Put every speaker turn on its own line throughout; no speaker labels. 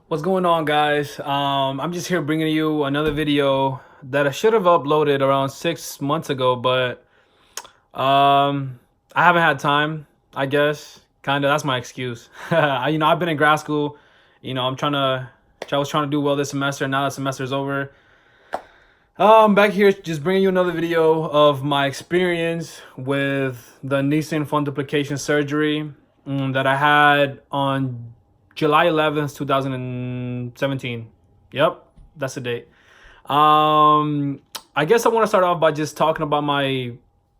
What's going on, guys? I'm just here bringing you another video that I should have uploaded around 6 months ago, but I haven't had time, I guess. Kind of, that's my excuse. I've been in grad school. I was trying to do well this semester. Now that semester's over, back here just bringing you another video of my experience with the Nissen Fundoplication surgery that I had on July 11th, 2017. Yep, that's the date. I guess I want to start off by just talking about my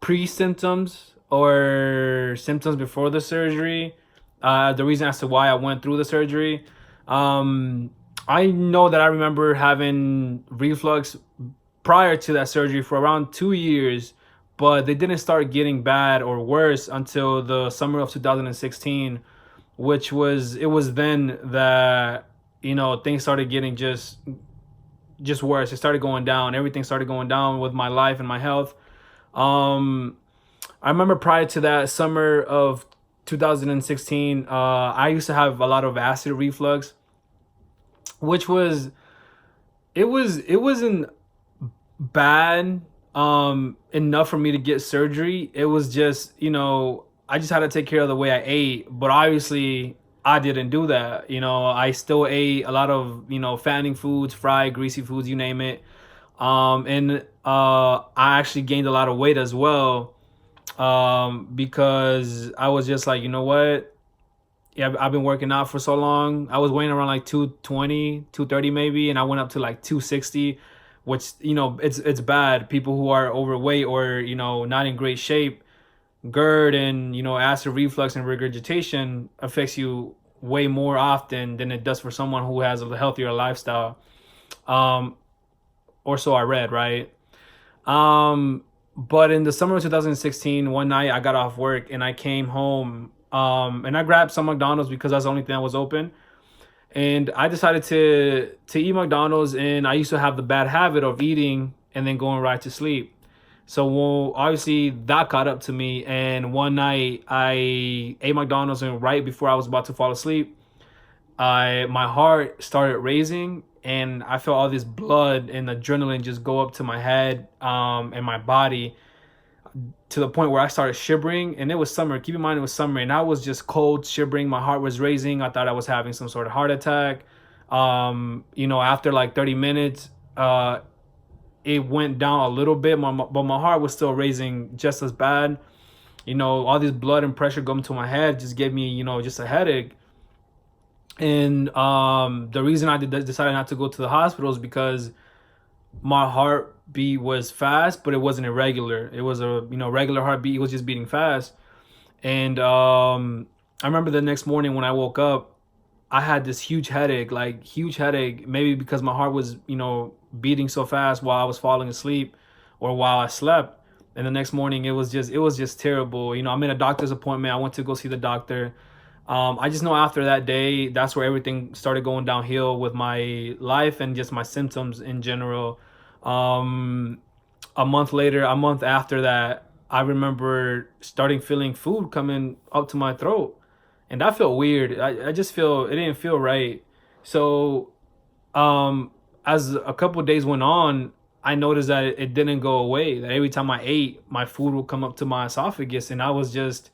pre-symptoms or symptoms before the surgery. The reason as to why I went through the surgery. I know that I remember having reflux prior to that surgery for around 2 years, but they didn't start getting bad or worse until the summer of 2016, which was it was then that things started getting just worse. It started going down. Everything started going down with my life and my health. Um, I remember prior to that summer of 2016, I used to have a lot of acid reflux, which was it wasn't bad enough for me to get surgery. It was just, I just had to take care of the way I ate, but obviously I didn't do that. I still ate a lot of, fattening foods, fried, greasy foods, you name it. And I actually gained a lot of weight as well, because I was just like, you know what? Yeah, I've been working out for so long. I was weighing around like 220, 230 maybe, and I went up to like 260, which, it's bad. People who are overweight or, not in great shape, GERD and, acid reflux and regurgitation affects you way more often than it does for someone who has a healthier lifestyle. Um, or so I read, right? But in the summer of 2016, one night I got off work and I came home, and I grabbed some McDonald's because that's the only thing that was open. And I decided to eat McDonald's, and I used to have the bad habit of eating and then going right to sleep. So, well, obviously that caught up to me, and one night I ate McDonald's, and right before I was about to fall asleep, I my heart started racing, and I felt all this blood and adrenaline just go up to my head, and my body, to the point where I started shivering. And it was summer. Keep in mind it was summer, and I was just cold, shivering. My heart was racing. I thought I was having some sort of heart attack. After like 30 minutes, it went down a little bit, but my heart was still racing just as bad. All this blood and pressure going to my head just gave me, just a headache. And the reason I decided not to go to the hospital is because my heartbeat was fast, but it wasn't irregular. It was a regular heartbeat. It was just beating fast. And I remember the next morning when I woke up, I had this huge headache, like huge headache. Maybe because my heart was beating so fast while I was falling asleep, or while I slept. And the next morning it was just terrible. I'm in a doctor's appointment. I went to go see the doctor. I just know after that day, that's where everything started going downhill with my life and just my symptoms in general. Um, a month later, a month after that, I remember starting feeling food coming up to my throat. And that felt weird. I just feel it didn't feel right. So, um, as a couple of days went on, I noticed that it didn't go away. That every time I ate, my food would come up to my esophagus, and I was just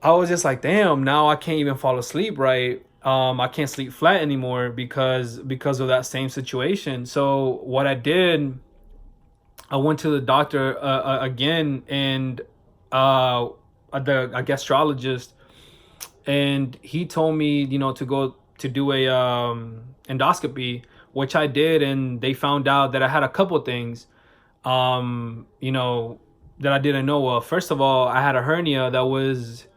like, damn, now I can't even fall asleep right. I can't sleep flat anymore because of that same situation. So what I did, I went to the doctor again, and uh, a gastrologist, and he told me, to go to do a endoscopy, which I did, and they found out that I had a couple things, um, you know, that I didn't know of. First of all, I had a hernia that was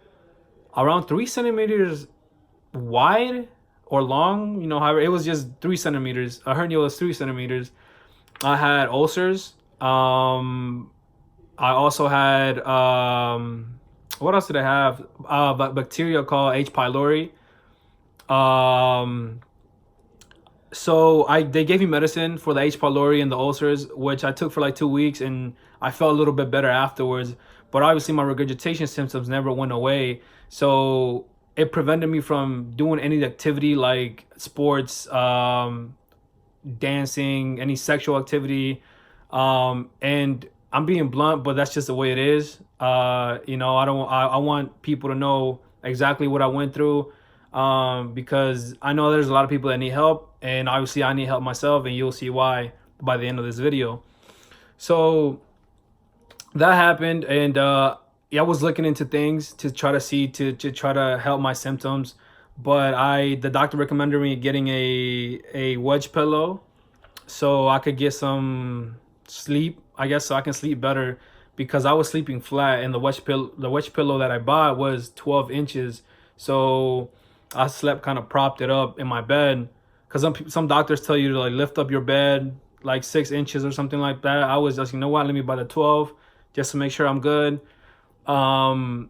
around 3 centimeters wide or long, however, it was just 3 centimeters. A hernia was 3 centimeters. I had ulcers. I also had, what else did I have? Bacteria called H. pylori. Um, so they gave me medicine for the H. pylori and the ulcers, which I took for like 2 weeks, and I felt a little bit better afterwards. But obviously, my regurgitation symptoms never went away. So it prevented me from doing any activity like sports, dancing, any sexual activity. And I'm being blunt, but that's just the way it is. You know, I want people to know exactly what I went through, because I know there's a lot of people that need help, and obviously I need help myself, and you'll see why by the end of this video. So that happened, and yeah, I was looking into things to try to see to try to help my symptoms, but the doctor recommended me getting a wedge pillow so I could get some sleep, I guess, so I can sleep better, because I was sleeping flat, and the wedge pillow that I bought was 12 inches. So I slept kind of propped it up in my bed, because some doctors tell you to like lift up your bed like 6 inches or something like that. I was just, you know what, let me buy the 12 just to make sure I'm good. Um,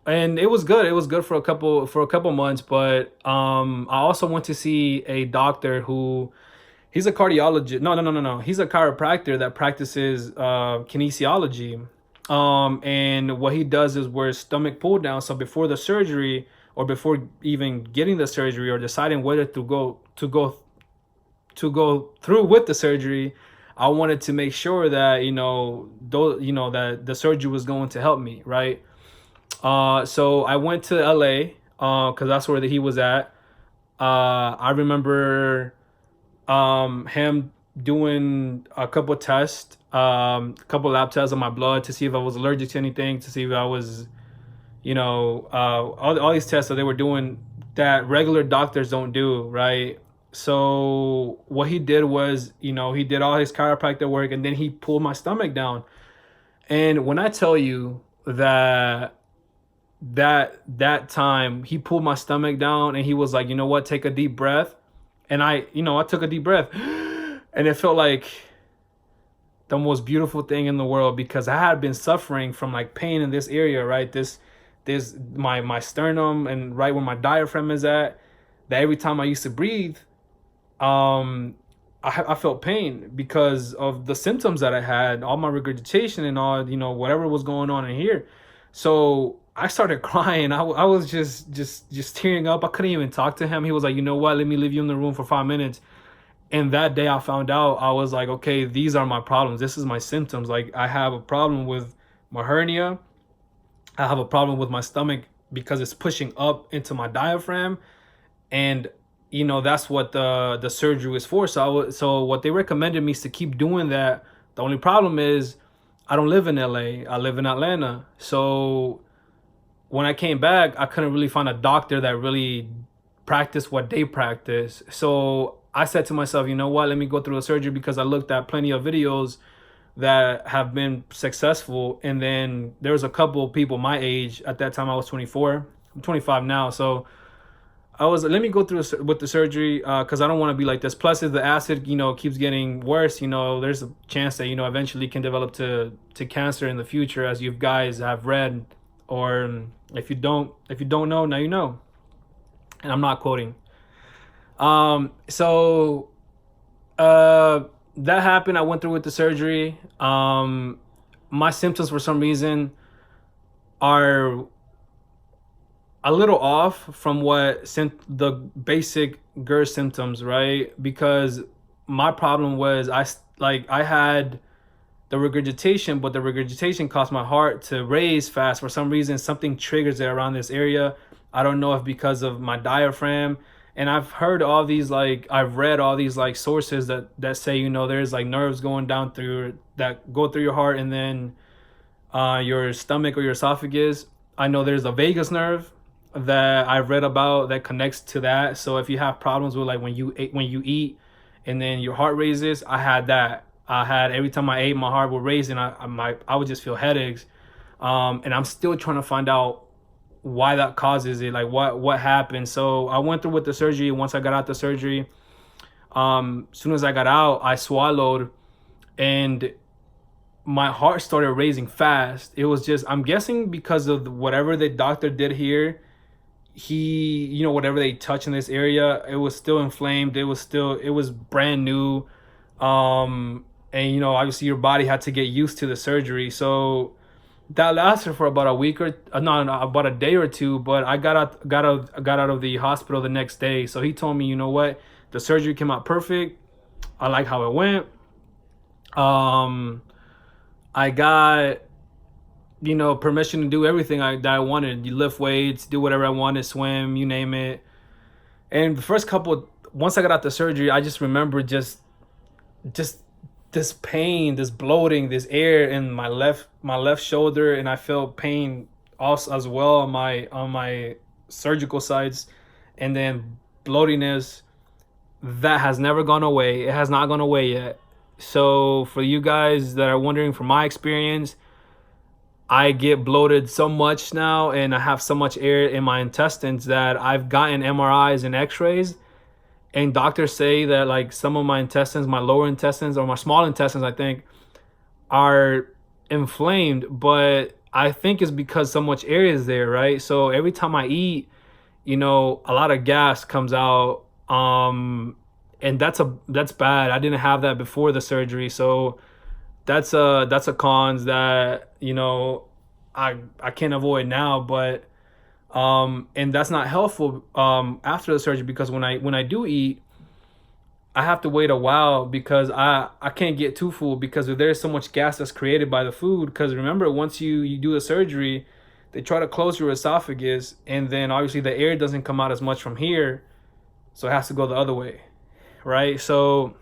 and it was good. It was good for a couple months, but I also went to see a doctor who, he's a cardiologist. No. He's a chiropractor that practices kinesiology. And what he does is where stomach pull down. So before the surgery, or before even getting the surgery, or deciding whether to go through with the surgery, I wanted to make sure that that the surgery was going to help me, right? So I went to LA because that's where he was at. I remember him doing a couple tests, a couple lab tests on my blood to see if I was allergic to anything, to see if I was, all these tests that they were doing that regular doctors don't do, right? So what he did was, he did all his chiropractor work, and then he pulled my stomach down. And when I tell you that time he pulled my stomach down, and he was like, you know what, take a deep breath. And I took a deep breath, and it felt like the most beautiful thing in the world, because I had been suffering from like pain in this area, right? This my sternum, and right where my diaphragm is at, that every time I used to breathe, I felt pain because of the symptoms that I had, all my regurgitation and all, whatever was going on in here. So I started crying. I was just tearing up. I couldn't even talk to him. He was like, you know what, let me leave you in the room for 5 minutes. And that day I found out, I was like, okay, these are my problems. This is my symptoms. Like, I have a problem with my hernia. I have a problem with my stomach because it's pushing up into my diaphragm. And that's what the surgery was for. So what they recommended me is to keep doing that. The only problem is I don't live in LA. I live in Atlanta. So when I came back, I couldn't really find a doctor that really practiced what they practice. So I said to myself, you know what, let me go through a surgery, because I looked at plenty of videos that have been successful. And then there was a couple of people my age. At that time I was 24. I'm 25 now. So I was like, let me go through with the surgery, because I don't want to be like this. Plus, if the acid, keeps getting worse, there's a chance that, eventually can develop to cancer in the future, as you guys have read, or if you don't know, now you know. And I'm not quoting. So that happened. I went through with the surgery. My symptoms for some reason are a little off from what the basic GERD symptoms, right? Because my problem was I had the regurgitation, but the regurgitation caused my heart to race fast. For some reason, something triggers it around this area. I don't know if because of my diaphragm. And I've read all these like sources that say, there's like nerves going down that go through your heart, and then your stomach or your esophagus. I know there's a vagus nerve that I've read about that connects to that. So if you have problems with like when you eat and then your heart raises, I had that. I had, every time I ate, my heart would raise, and I would just feel headaches. And I'm still trying to find out why that causes it, like what happened. So I went through with the surgery. Once I got out the surgery, soon as I got out, I swallowed, and my heart started raising fast. It was just, I'm guessing because of whatever the doctor did here, he, whatever they touch in this area, it was still inflamed. It was brand new. And obviously your body had to get used to the surgery. So that lasted for about a week or no, about a day or two. But I got out of the hospital the next day. So he told me, you know what, the surgery came out perfect. I like how it went. Um, I got, you know, permission to do everything that I wanted. You lift weights, do whatever I wanted, swim, you name it. And the first couple, once I got out the surgery, I just remember just this pain, this bloating, this air in my left shoulder, and I felt pain also as well on my surgical sites, and then bloatiness that has never gone away. It has not gone away yet. So for you guys that are wondering, from my experience, I get bloated so much now, and I have so much air in my intestines that I've gotten MRIs and X-rays, and doctors say that like some of my intestines, my lower intestines or my small intestines, I think, are inflamed. But I think it's because so much air is there, right? So every time I eat, you know, a lot of gas comes out, and that's bad. I didn't have that before the surgery, so that's a cons that, you know, I can't avoid now. But and that's not helpful after the surgery, because when I do eat, I have to wait a while because I can't get too full, because there's so much gas that's created by the food. Because remember, once you do the surgery, they try to close your esophagus, and then obviously the air doesn't come out as much from here, so it has to go the other way, right? So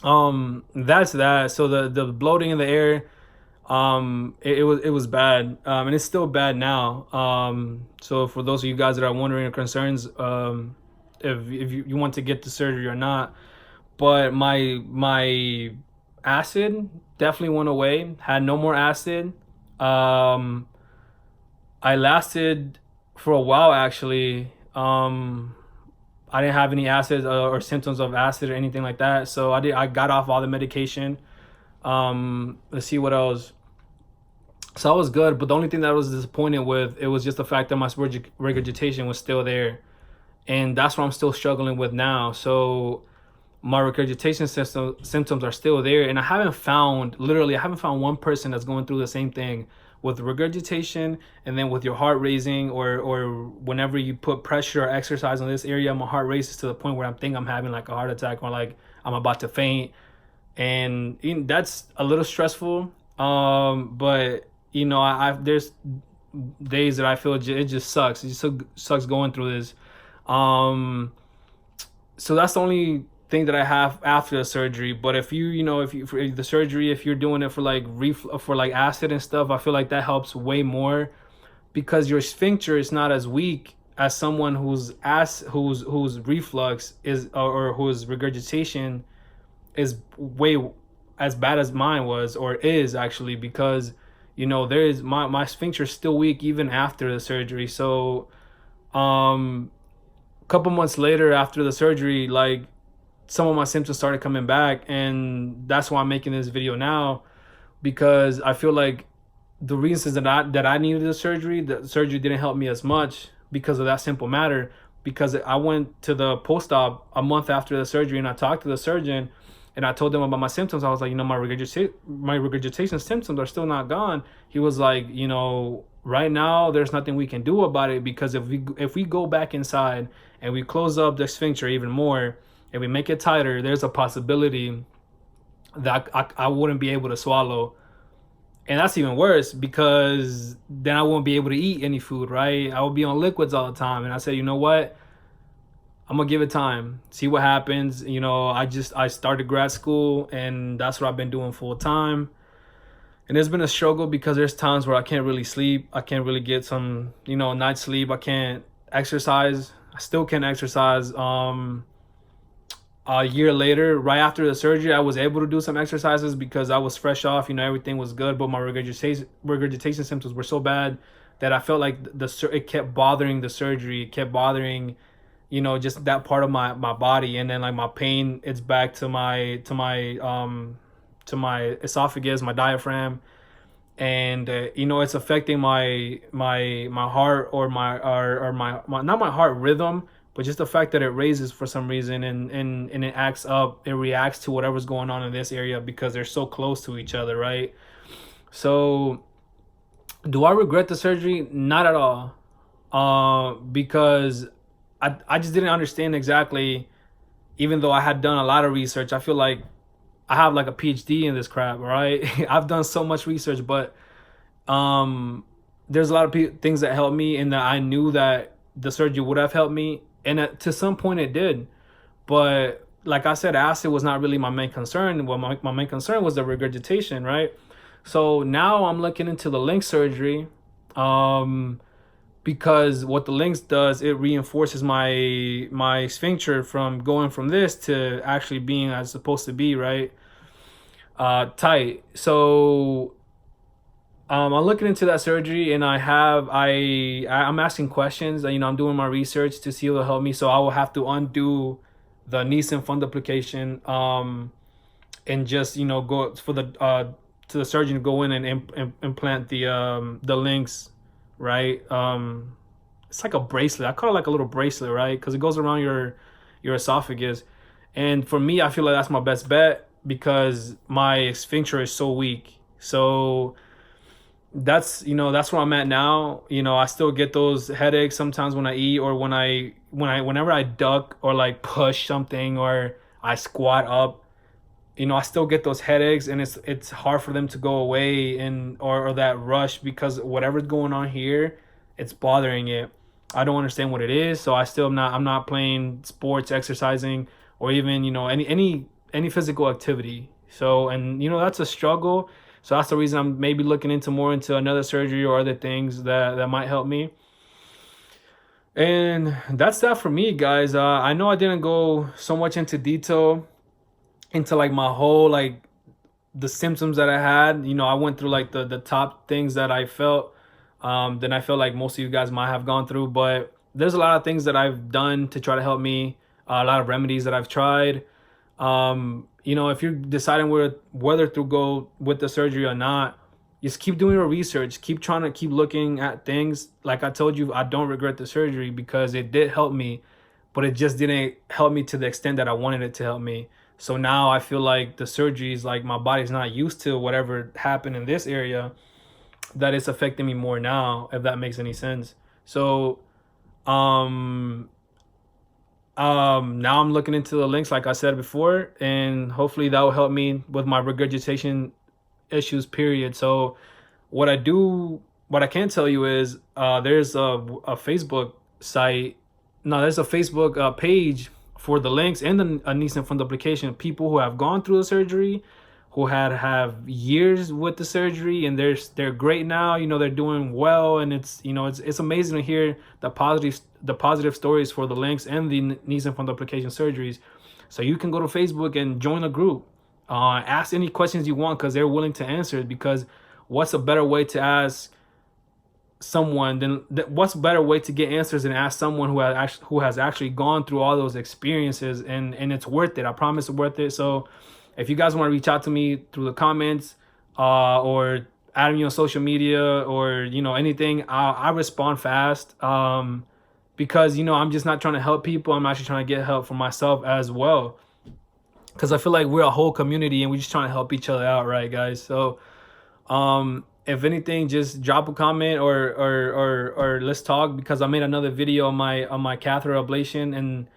that's that. So the bloating in the air, it was bad, and it's still bad now. So for those of you guys that are wondering or concerns, if you want to get the surgery or not. But my acid definitely went away, had no more acid. I lasted for a while, actually. I didn't have any acid or symptoms of acid or anything like that. So I got off all the medication. Let's see what else. So I was good, but the only thing that I was disappointed with, it was just the fact that my regurgitation was still there, and that's what I'm still struggling with now. So my regurgitation symptoms are still there, and I haven't found one person that's going through the same thing with regurgitation, and then with your heart raising, or whenever you put pressure or exercise on this area, my heart races to the point where I'm having like a heart attack, or like I'm about to faint. And that's a little stressful. But you know, there's days that I feel it just sucks. It just sucks going through this. So that's the only thing that I have after the surgery. But if you know, if you, for the surgery, if you're doing it for like for like acid and stuff, I feel like that helps way more, because your sphincter is not as weak as someone whose reflux is, or whose regurgitation is way as bad as mine was, or is actually, because you know, there is my sphincter is still weak even after the surgery. So a couple months later after the surgery, like some of my symptoms started coming back, and that's why I'm making this video now, because I feel like the reasons that I needed the surgery didn't help me as much, because of that simple matter. Because I went to the post-op a month after the surgery, and I talked to the surgeon, and I told them about my symptoms. I was like, you know, my regurgitation symptoms are still not gone. He was like, you know, right now there's nothing we can do about it, because if we go back inside and we close up the sphincter even more and we make it tighter, there's a possibility that I wouldn't be able to swallow. And that's even worse, because then I won't be able to eat any food, right? I will be on liquids all the time. And I said, you know what? I'm gonna give it time, see what happens. You know, I started grad school, and that's what I've been doing full time. And it's been a struggle, because there's times where I can't really sleep. I can't really get some, you know, night's sleep. I can't exercise. I still can't exercise. A year later, right after the surgery, I was able to do some exercises because I was fresh off. You know, everything was good, but my regurgitation symptoms were so bad that I felt like it kept bothering the surgery. It kept bothering, you know, just that part of my body. And then like my pain, it's back to my esophagus, my diaphragm. And you know, it's affecting my heart, or my not my heart rhythm, but just the fact that it raises for some reason, and it reacts to whatever's going on in this area, because they're so close to each other, right? So Do I regret the surgery? Not at all. Because I just didn't understand exactly, even though I had done a lot of research. I feel like I have like a PhD in this crap, right? I've done so much research, but um, there's a lot of things that helped me, and that I knew that the surgery would have helped me, and to some point it did. But like I said, acid was not really my main concern. Well, my main concern was the regurgitation, right? So now I'm looking into the Linx surgery, um, because what the Linx does, it reinforces my sphincter from going from this to actually being as supposed to be, right? Tight. So I'm looking into that surgery, and I'm asking questions. You know, I'm doing my research to see what will help me. So I will have to undo the Nissen Fundoplication, and just, you know, go for the to the surgeon to go in and implant the Linx, right? It's like a bracelet. I call it like a little bracelet, right? Because it goes around your esophagus, and for me, I feel like that's my best bet because my sphincter is so weak. So that's, you know, that's where I'm at now. You know, I still get those headaches sometimes when I eat, or whenever I duck or like push something, or I squat up. You know, I still get those headaches, and it's hard for them to go away, and or that rush, because whatever's going on here, it's bothering it. I don't understand what it is, so I'm not playing sports, exercising, or even, you know, any physical activity. So, and you know, that's a struggle. So that's the reason I'm maybe looking into more into another surgery or other things that might help me. And that's that for me, guys. I know I didn't go so much into detail into like my whole, like, the symptoms that I had. You know, I went through like the top things that I felt. Then I feel like most of you guys might have gone through, but there's a lot of things that I've done to try to help me. A lot of remedies that I've tried. You know, if you're deciding whether to go with the surgery or not, just keep doing your research. Keep trying to keep looking at things. Like I told you, I don't regret the surgery because it did help me, but it just didn't help me to the extent that I wanted it to help me. So now I feel like the surgery is like my body's not used to whatever happened in this area, that it's affecting me more now, if that makes any sense. So um now I'm looking into the Linx, like I said before, and hopefully that will help me with my regurgitation issues, period. So what I can tell you is, there's a Facebook site. No, there's a Facebook page for the Linx and the Nissen Fundoplication. People who have gone through the surgery, who have years with the surgery, and they're great now. You know, they're doing well, and it's, you know, it's amazing to hear the positive stories for the Linx and the Nissen Fundoplication surgeries. So you can go to Facebook and join a group. Ask any questions you want, because they're willing to answer it. Because what's a better way to ask someone than what's a better way to get answers than ask someone who has actually gone through all those experiences, and it's worth it. I promise it's worth it. So if you guys want to reach out to me through the comments, or add me on social media, or, you know, anything, I respond fast, because, you know, I'm just not trying to help people. I'm actually trying to get help for myself as well, because I feel like we're a whole community and we're just trying to help each other out, right, guys? So if anything, just drop a comment, or let's talk, because I made another video on my catheter ablation, and,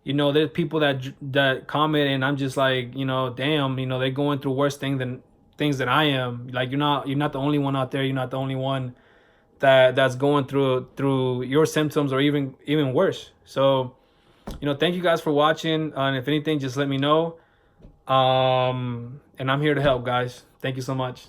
you know, there's people that comment, and I'm just like, you know, damn, you know, they're going through worse things than I am. Like, you're not the only one out there. You're not the only one that's going through your symptoms, or even worse. So, you know, thank you guys for watching, and if anything, just let me know. And I'm here to help, guys. Thank you so much.